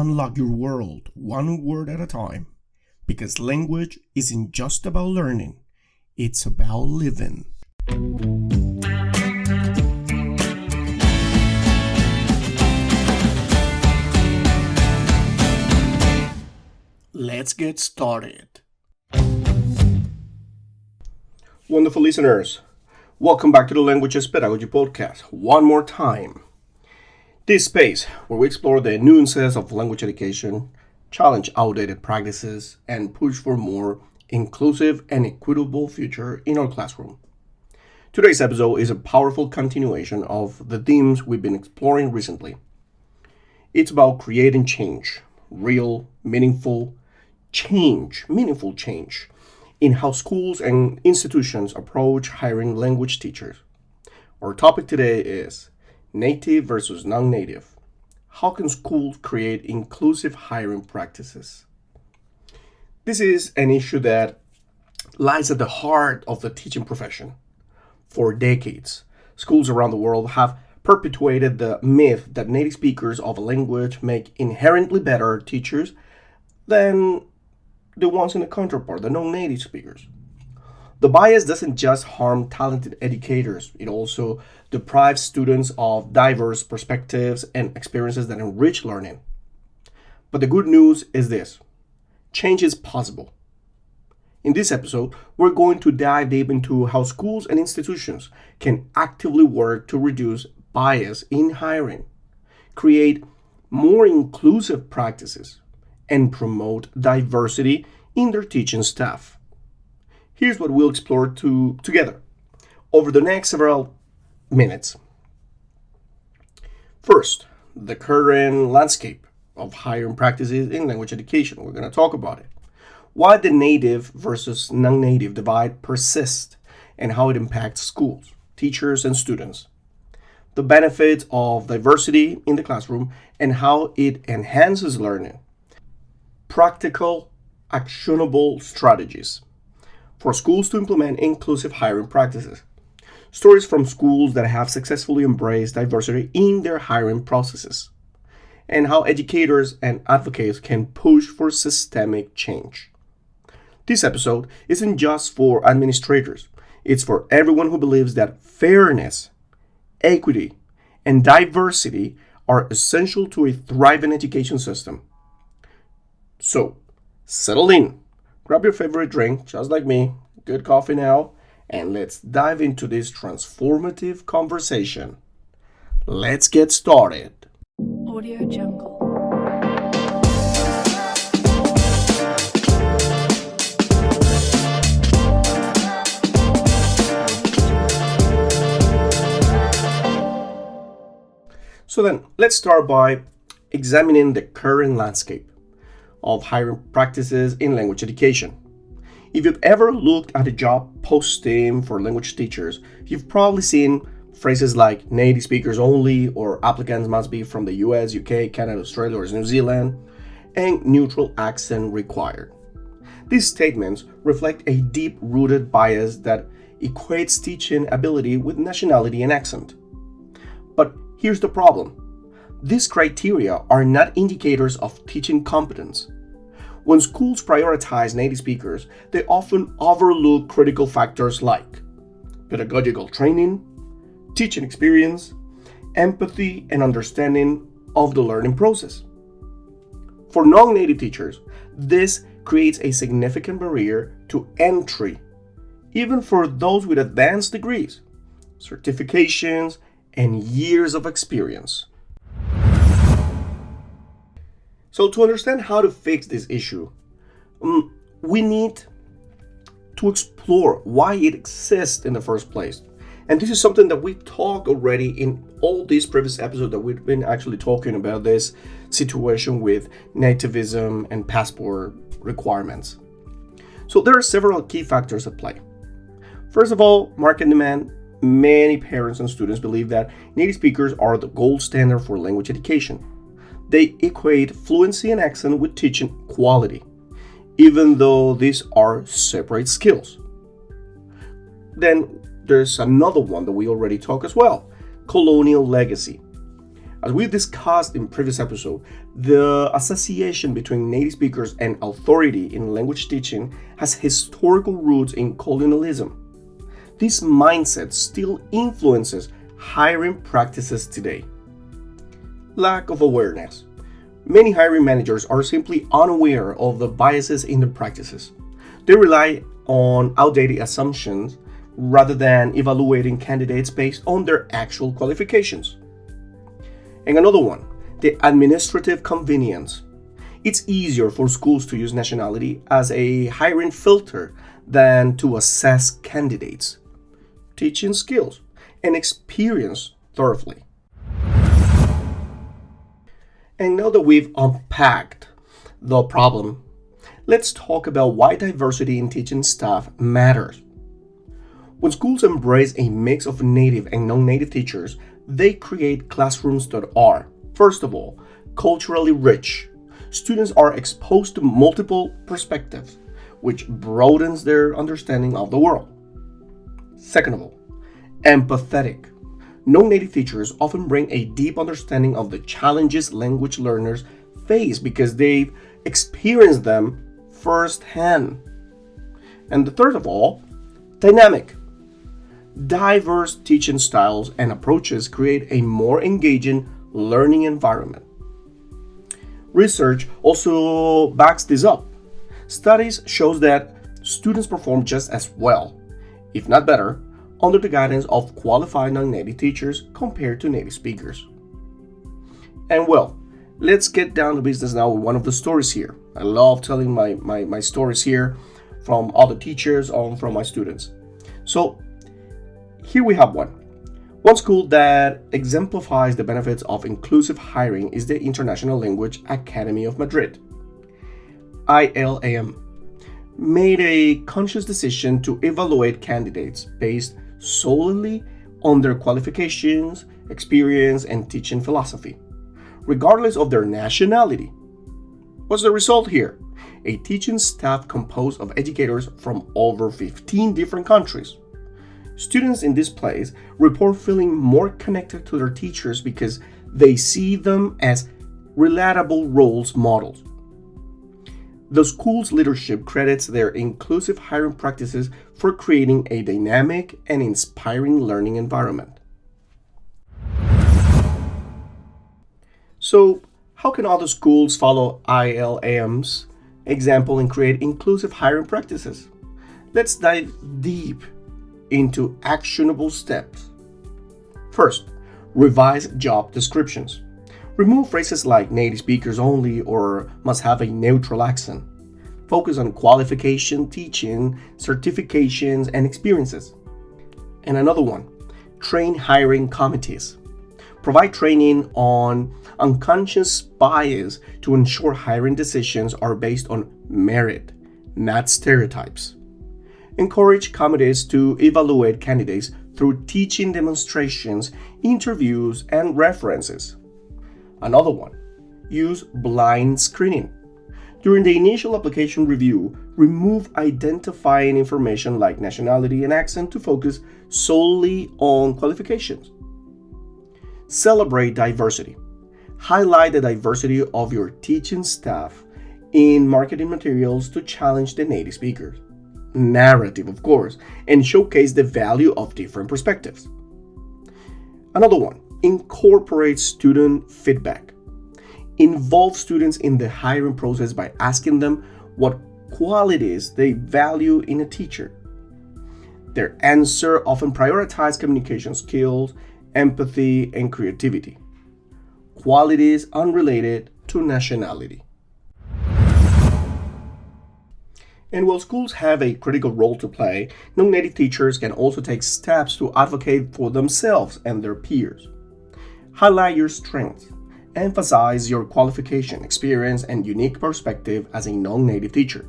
unlock your world one word at a time, because language isn't just about learning, it's about living. Let's get started. Wonderful listeners, welcome back to the Languages Pedagogy Podcast one more time. This space where we explore the nuances of language education, challenge outdated practices, and push for more inclusive and equitable future in our classroom. Today's episode is a powerful continuation of the themes we've been exploring recently. It's about creating change, real, meaningful change in how schools and institutions approach hiring language teachers. Our topic today is native versus non-native. How can schools create inclusive hiring practices? This is an issue that lies at the heart of the teaching profession. For decades, schools around the world have perpetuated the myth that native speakers of a language make inherently better teachers than the ones in the counterpart, the non-native speakers. The bias doesn't just harm talented educators, it also deprives students of diverse perspectives and experiences that enrich learning. But the good news is this: change is possible. In this episode, we're going to dive deep into how schools and institutions can actively work to reduce bias in hiring, create more inclusive practices, and promote diversity in their teaching staff. Here's what we'll explore together over the next several minutes. First, the current landscape of hiring practices in language education. We're going to talk about it. Why the native versus non-native divide persists and how it impacts schools, teachers, and students. The benefits of diversity in the classroom and how it enhances learning. Practical, actionable strategies for schools to implement inclusive hiring practices. Stories from schools that have successfully embraced diversity in their hiring processes, and how educators and advocates can push for systemic change. This episode isn't just for administrators, it's for everyone who believes that fairness, equity, and diversity are essential to a thriving education system. So, settle in, grab your favorite drink, just like me, good coffee now, and let's dive into this transformative conversation. Let's get started. Audio Jungle. So then, let's start by examining the current landscape of hiring practices in language education. If you've ever looked at a job posting for language teachers, you've probably seen phrases like native speakers only, or applicants must be from the US, UK, Canada, Australia, or New Zealand, and neutral accent required. These statements reflect a deep-rooted bias that equates teaching ability with nationality and accent. But here's the problem. These criteria are not indicators of teaching competence. When schools prioritize native speakers, they often overlook critical factors like pedagogical training, teaching experience, empathy, and understanding of the learning process. For non-native teachers, this creates a significant barrier to entry, even for those with advanced degrees, certifications, and years of experience. So to understand how to fix this issue, we need to explore why it exists in the first place. And this is something that we talked already in all these previous episodes that we've been actually talking about this situation with nativism and passport requirements. So there are several key factors at play. First of all, market demand. Many parents and students believe that native speakers are the gold standard for language education. They equate fluency and accent with teaching quality, even though these are separate skills. Then there's another one that we already talked as well, colonial legacy. As we discussed in previous episode, the association between native speakers and authority in language teaching has historical roots in colonialism. This mindset still influences hiring practices today. Lack of awareness. Many hiring managers are simply unaware of the biases in their practices. They rely on outdated assumptions rather than evaluating candidates based on their actual qualifications. And another one, the administrative convenience. It's easier for schools to use nationality as a hiring filter than to assess candidates, teaching skills, and experience thoroughly. And now that we've unpacked the problem, let's talk about why diversity in teaching staff matters. When schools embrace a mix of native and non-native teachers, they create classrooms that are, first of all, culturally rich. Students are exposed to multiple perspectives, which broadens their understanding of the world. Second of all, empathetic. Non-native teachers often bring a deep understanding of the challenges language learners face because they've experienced them firsthand. And the third of all, dynamic. Diverse teaching styles and approaches create a more engaging learning environment. Research also backs this up. Studies show that students perform just as well, if not better, under the guidance of qualified non-native teachers compared to native speakers. And well, let's get down to business now with one of the stories here. I love telling my stories here from other teachers or from my students. So here we have one. One school that exemplifies the benefits of inclusive hiring is the International Language Academy of Madrid, ILAM. Made a conscious decision to evaluate candidates based solely on their qualifications, experience, and teaching philosophy, regardless of their nationality. What's the result here? A teaching staff composed of educators from over 15 different countries. Students in this place report feeling more connected to their teachers because they see them as relatable role models. The school's leadership credits their inclusive hiring practices for creating a dynamic and inspiring learning environment. So, how can other schools follow ILAM's example and create inclusive hiring practices? Let's dive deep into actionable steps. First, revise job descriptions. Remove phrases like native speakers only or must have a neutral accent. Focus on qualification, teaching, certifications, and experiences. And another one, train hiring committees. Provide training on unconscious bias to ensure hiring decisions are based on merit, not stereotypes. Encourage committees to evaluate candidates through teaching demonstrations, interviews, and references. Another one, use blind screening. During the initial application review, remove identifying information like nationality and accent to focus solely on qualifications. Celebrate diversity. Highlight the diversity of your teaching staff in marketing materials to challenge the native speakers. Narrative, of course, and showcase the value of different perspectives. Another one, incorporate student feedback. Involve students in the hiring process by asking them what qualities they value in a teacher. Their answer often prioritize communication skills, empathy, and creativity, qualities unrelated to nationality. And while schools have a critical role to play, non-native teachers can also take steps to advocate for themselves and their peers. Highlight your strengths. Emphasize your qualification, experience, and unique perspective as a non-native teacher.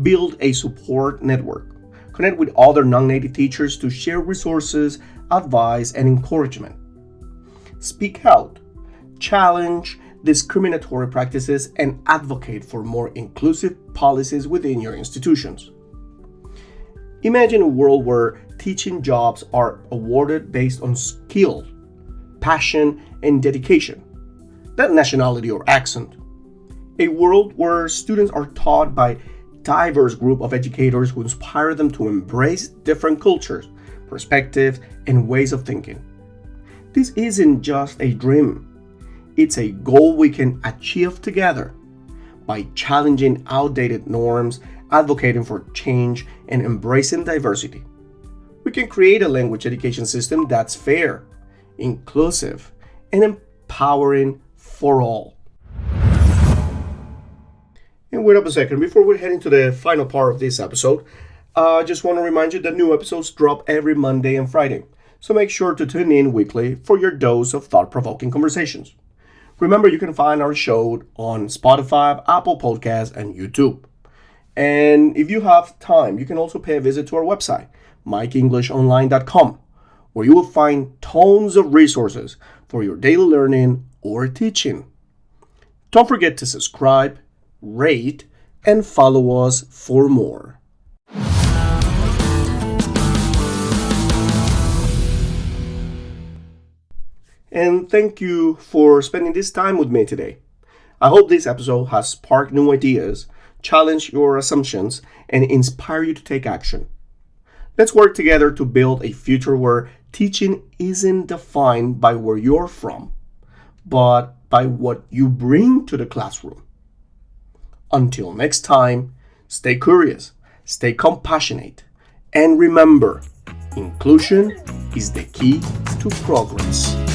Build a support network. Connect with other non-native teachers to share resources, advice, and encouragement. Speak out. Challenge discriminatory practices and advocate for more inclusive policies within your institutions. Imagine a world where teaching jobs are awarded based on skill, passion, and dedication, not nationality or accent. A world where students are taught by diverse group of educators who inspire them to embrace different cultures, perspectives, and ways of thinking. This isn't just a dream. It's a goal we can achieve together by challenging outdated norms, advocating for change, and embracing diversity. We can create a language education system that's fair, inclusive, and empowering for all. And wait up a second, before we head into the final part of this episode, I just want to remind you that new episodes drop every Monday and Friday, so make sure to tune in weekly for your dose of thought-provoking conversations. Remember, you can find our show on Spotify, Apple Podcasts, and YouTube. And if you have time, you can also pay a visit to our website, MikeEnglishOnline.com, where you will find tons of resources for your daily learning or teaching. Don't forget to subscribe, rate, and follow us for more. And thank you for spending this time with me today. I hope this episode has sparked new ideas, challenged your assumptions, and inspired you to take action. Let's work together to build a future where teaching isn't defined by where you're from, but by what you bring to the classroom. Until next time, stay curious, stay compassionate, and remember, inclusion is the key to progress.